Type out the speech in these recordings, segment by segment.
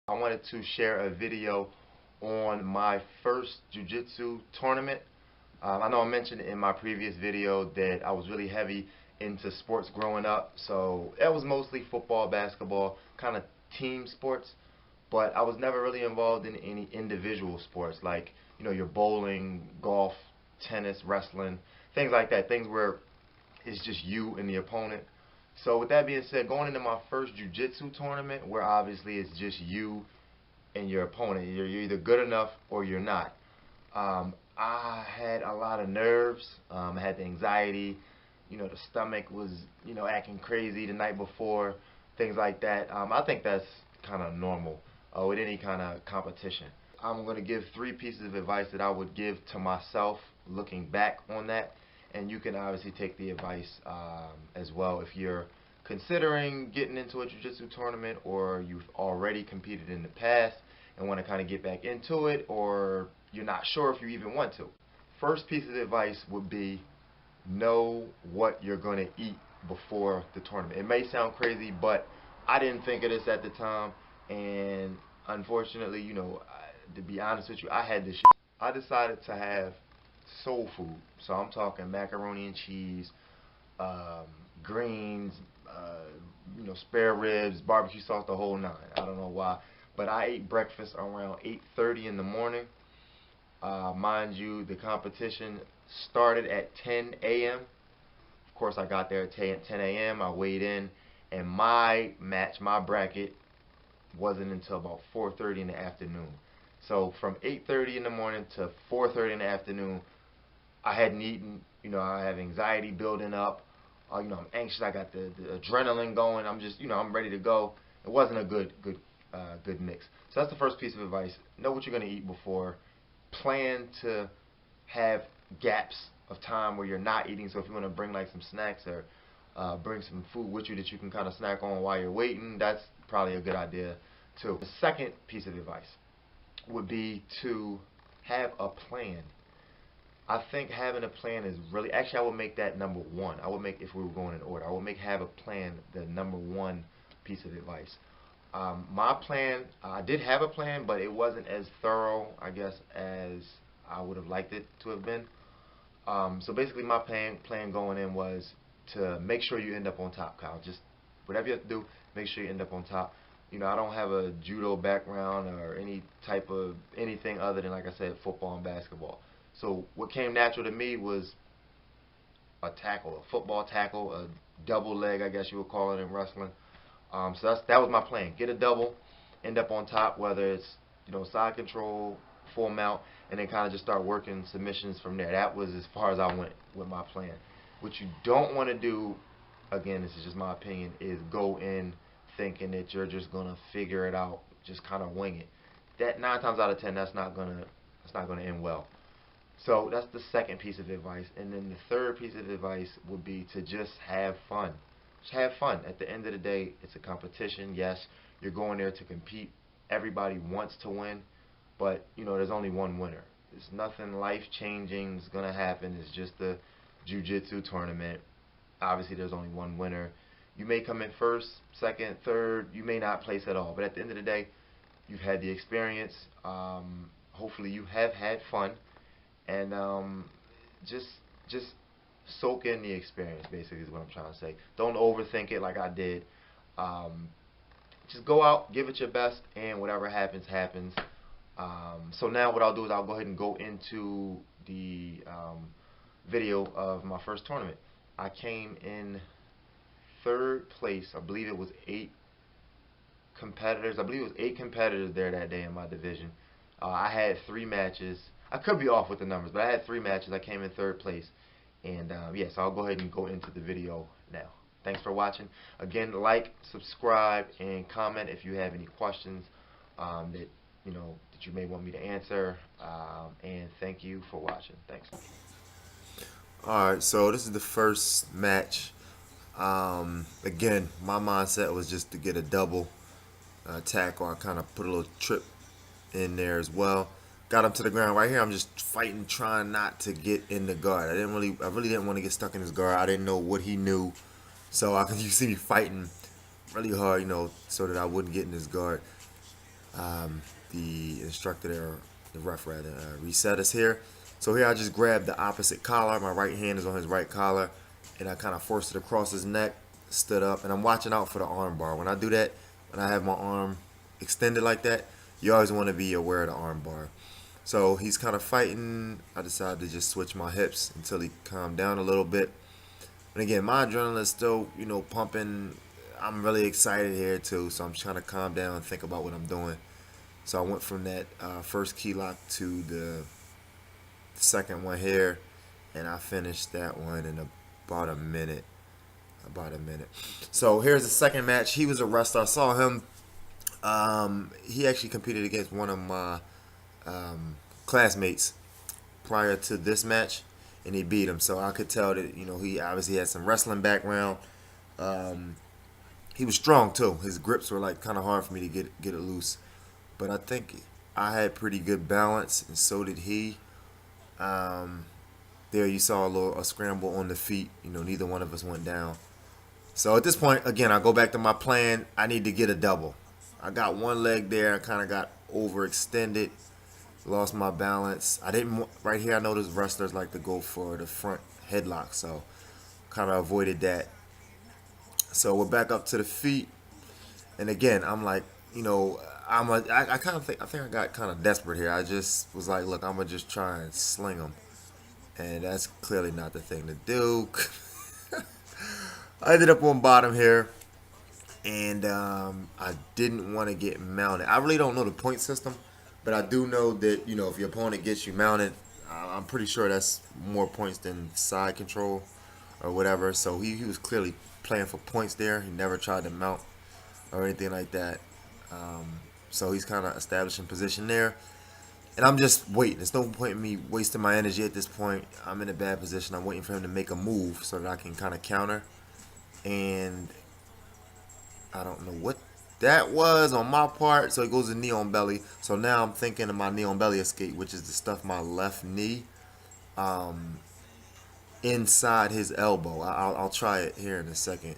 I wanted to share a video on my first jiu-jitsu tournament. I know I mentioned in my previous video that I was really heavy into sports growing up, so it was mostly football, basketball, kind of team sports, but I was never really involved in any individual sports like, your bowling, golf, tennis, wrestling, things like that, things where it's just you and the opponent. So with that being said, going into my first jiu-jitsu tournament, where obviously it's just you and your opponent, you're either good enough or you're not. I had a lot of nerves. I had the anxiety. The stomach was, acting crazy the night before, things like that. I think that's kind of normal with any kind of competition. I'm going to give 3 pieces of advice that I would give to myself looking back on that, and you can obviously take the advice as well if you're considering getting into a jiu-jitsu tournament, or you've already competed in the past and want to kind of get back into it, or you're not sure if you even want to. First piece of advice would be know what you're going to eat before the tournament. It may sound crazy, but I didn't think of this at the time, and unfortunately, to be honest with you, I had this shit. I decided to have soul food. So I'm talking macaroni and cheese, greens, spare ribs, barbecue sauce, the whole nine. I don't know why, but I ate breakfast around 8:30 in the morning. Mind you, the competition started at 10 a.m. Of course, I got there at 10 a.m. I weighed in, and my match, my bracket, wasn't until about 4:30 in the afternoon. So from 8:30 in the morning to 4:30 in the afternoon, I hadn't eaten. I have anxiety building up. I'm anxious. I got the adrenaline going. I'm just, I'm ready to go. It wasn't a good mix. So that's the first piece of advice. Know what you're going to eat before. Plan to have gaps of time where you're not eating. So if you want to bring like some snacks or bring some food with you that you can kind of snack on while you're waiting, that's probably a good idea too. The second piece of advice would be to have a plan. I think having a plan is really, actually I would make that number 1. I would make, if we were going in order, I would make have a plan the number 1 piece of advice. My plan, I did have a plan, but it wasn't as thorough, I guess, as I would have liked it to have been. So basically my plan going in was to make sure you end up on top, Kyle. Just whatever you have to do, make sure you end up on top. I don't have a judo background or any type of anything other than, like I said, football and basketball. So what came natural to me was a tackle, a football tackle, a double leg, I guess you would call it in wrestling. So that was my plan. Get a double, end up on top, whether it's side control, full mount, and then kind of just start working submissions from there. That was as far as I went with my plan. What you don't want to do, again, this is just my opinion, is go in thinking that you're just gonna figure it out, just kind of wing it. That 9 times out of 10, that's not gonna end well. So that's the second piece of advice. And then the third piece of advice would be to just have fun. Just have fun. At the end of the day, it's a competition. Yes, you're going there to compete. Everybody wants to win, but there's only one winner. There's nothing life-changing is gonna happen. It's just a jiu-jitsu tournament. Obviously, there's only one winner. You may come in first, second, third. You may not place at all. But at the end of the day, you've had the experience. Hopefully, you have had fun. And just soak in the experience, basically, is what I'm trying to say. Don't overthink it like I did. Just go out, give it your best, and whatever happens, happens. So now what I'll do is I'll go ahead and go into the video of my first tournament. I came in 3rd place. I believe it was 8 competitors. I believe it was 8 competitors there that day in my division. I had 3 matches. I could be off with the numbers, but I had 3 matches. I came in 3rd place. And yes, I'll go ahead and go into the video now. Thanks for watching. Again, like, subscribe, and comment if you have any questions that you may want me to answer. And thank you for watching. Thanks. Alright, so this is the first match. Again, my mindset was just to get a double tackle. I kind of put a little trip in there as well. Got him to the ground right here. I'm just fighting, trying not to get in the guard. I really didn't want to get stuck in his guard. I didn't know what he knew, so you see me fighting really hard, so that I wouldn't get in his guard. The instructor there, the ref rather, reset us here. So here I just grabbed the opposite collar. My right hand is on his right collar, and I kind of forced it across his neck, stood up, and I'm watching out for the arm bar. When I do that, when I have my arm extended like that, you always want to be aware of the arm bar. So he's kind of fighting. I decided to just switch my hips until he calmed down a little bit. And again, my adrenaline is still, pumping. I'm really excited here too, so I'm trying to calm down and think about what I'm doing. So I went from that first key lock to the second one here, and I finished that one in about a minute. So here's the second match. He was a wrestler. I saw him. He actually competed against one of my classmates prior to this match, and he beat him. So I could tell that he obviously had some wrestling background. He was strong too. His grips were like kind of hard for me to get it loose, but I think I had pretty good balance, and so did he. There you saw a scramble on the feet. Neither one of us went down. So at this point, again, I go back to my plan. I need to get a double. I got one leg there. I kind of got overextended, lost my balance. Right here, I noticed wrestlers like to go for the front headlock, so kind of avoided that. So we're back up to the feet, and again, I'm like, I think I got kind of desperate here. I just was like, look, I'm gonna just try and sling them, and that's clearly not the thing to do. I ended up on bottom here, and I didn't want to get mounted. I really don't know the point system, but I do know that if your opponent gets you mounted, I'm pretty sure that's more points than side control or whatever. So he was clearly playing for points there. He never tried to mount or anything like that. So he's kind of establishing position there. And I'm just waiting. There's no point in me wasting my energy at this point. I'm in a bad position. I'm waiting for him to make a move so that I can kind of counter. And I don't know what that was on my part. So he goes to knee on belly. So now I'm thinking of my knee on belly escape, which is to stuff my left knee inside his elbow. I'll try it here in a second.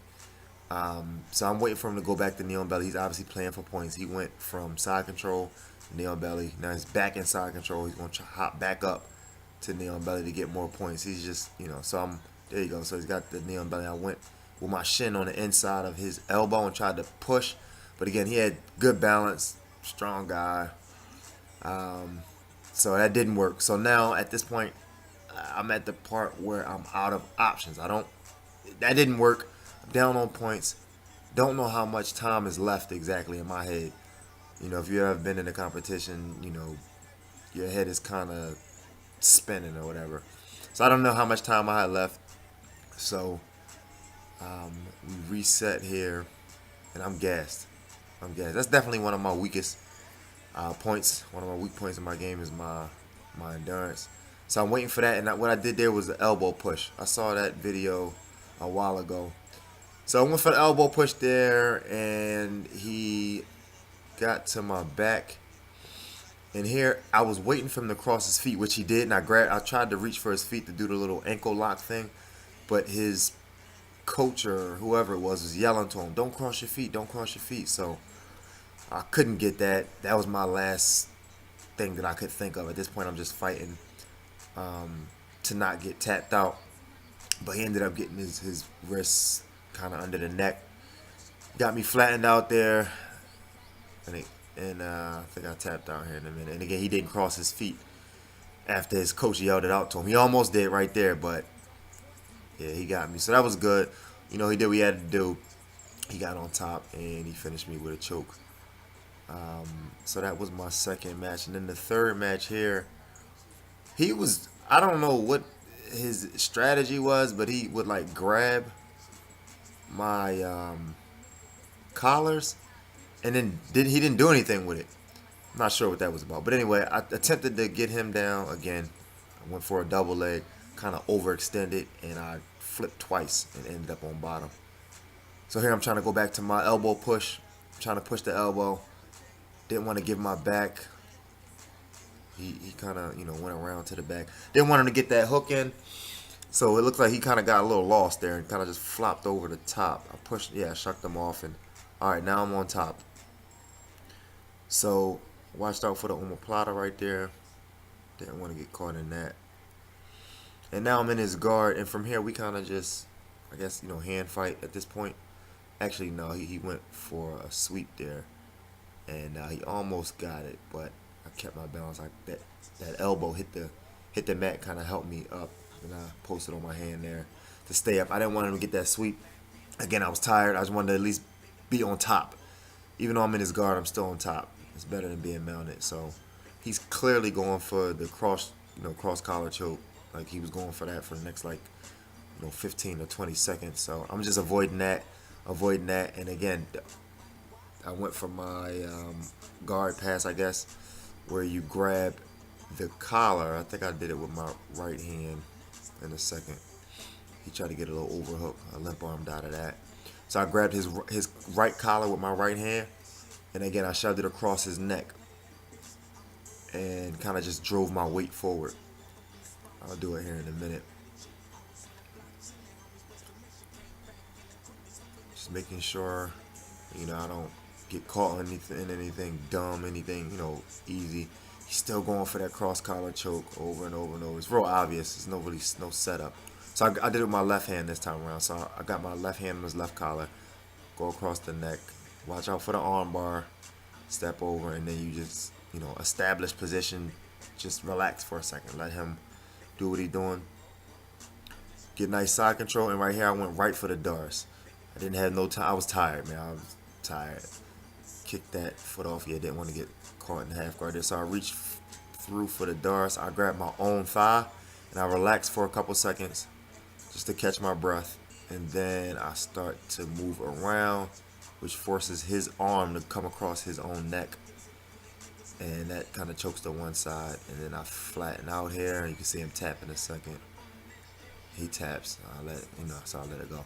So I'm waiting for him to go back to knee on belly. He's obviously playing for points. He went from side control to knee on belly. Now he's back in side control. He's going to hop back up to knee on belly to get more points. He's just, so there you go. So he's got the knee on belly. I went with my shin on the inside of his elbow and tried to push. But again, he had good balance, strong guy. So that didn't work. So now at this point, I'm at the part where I'm out of options. That didn't work. I'm down on points. Don't know how much time is left exactly in my head. If you ever been in a competition, your head is kind of spinning or whatever. So I don't know how much time I had left. So we reset here, and I'm gassed. That's definitely one of my weakest points. One of my weak points in my game is my endurance. So I'm waiting for that, and what I did there was the elbow push. I saw that video a while ago. So I went for the elbow push there, and he got to my back. And here I was waiting for him to cross his feet, which he did, and I tried to reach for his feet to do the little ankle lock thing, but his coach or whoever it was yelling to him, "Don't cross your feet, don't cross your feet." So I couldn't get that. That was my last thing that I could think of. At this point, I'm just fighting to not get tapped out. But he ended up getting his wrists kind of under the neck. Got me flattened out there. And I think I tapped out here in a minute. And again, he didn't cross his feet after his coach yelled it out to him. He almost did right there, but yeah, he got me. So that was good. He did what he had to do. He got on top, and he finished me with a choke. So that was my second match. And then the third match here, I don't know what his strategy was, but he would like grab my collars, and then he didn't do anything with it. I'm not sure what that was about. But anyway, I attempted to get him down again. I went for a double leg, kind of overextended, and I flipped twice and ended up on bottom. So here I'm trying to go back to my elbow push, trying to push the elbow. Didn't want to give my back. He kind of, went around to the back. Didn't want him to get that hook in. So it looks like he kind of got a little lost there and kind of just flopped over the top. I shucked him off, and all right, now I'm on top. So watched out for the omoplata right there. Didn't want to get caught in that. And now I'm in his guard, and from here we kind of just, I guess, hand fight at this point. Actually, no, he went for a sweep there, and he almost got it, but I kept my balance. Like that elbow hit the mat, kind of helped me up, and I posted on my hand there to stay up. I didn't want him to get that sweep. Again, I was tired. I just wanted to at least be on top. Even though I'm in his guard, I'm still on top. It's better than being mounted. So he's clearly going for the cross collar choke. Like he was going for that for the next 15 or 20 seconds. So I'm just avoiding that. And again, I went for my guard pass, I guess, where you grab the collar. I think I did it with my right hand in a second. He tried to get a little overhook, a limp arm out of that. So I grabbed his right collar with my right hand, and again I shoved it across his neck and kind of just drove my weight forward. I'll do it here in a minute. Just making sure, I don't get caught in anything dumb, anything, easy. He's still going for that cross collar choke over and over and over. It's real obvious. There's no setup. So I did it with my left hand this time around. So I got my left hand on his left collar, go across the neck, watch out for the arm bar, step over, and then you just, establish position, just relax for a second, let him do what he's doing. Get nice side control, and right here I went right for the Dars. I didn't have no time. I was tired, man. I was tired. Kicked that foot off. Yeah, didn't want to get caught in half guard there. So I reached through for the Dars. I grabbed my own thigh, and I relaxed for a couple seconds just to catch my breath. And then I start to move around, which forces his arm to come across his own neck. And that kind of chokes to one side. And then I flatten out here, and you can see him tap in a second. He taps. So I let it go.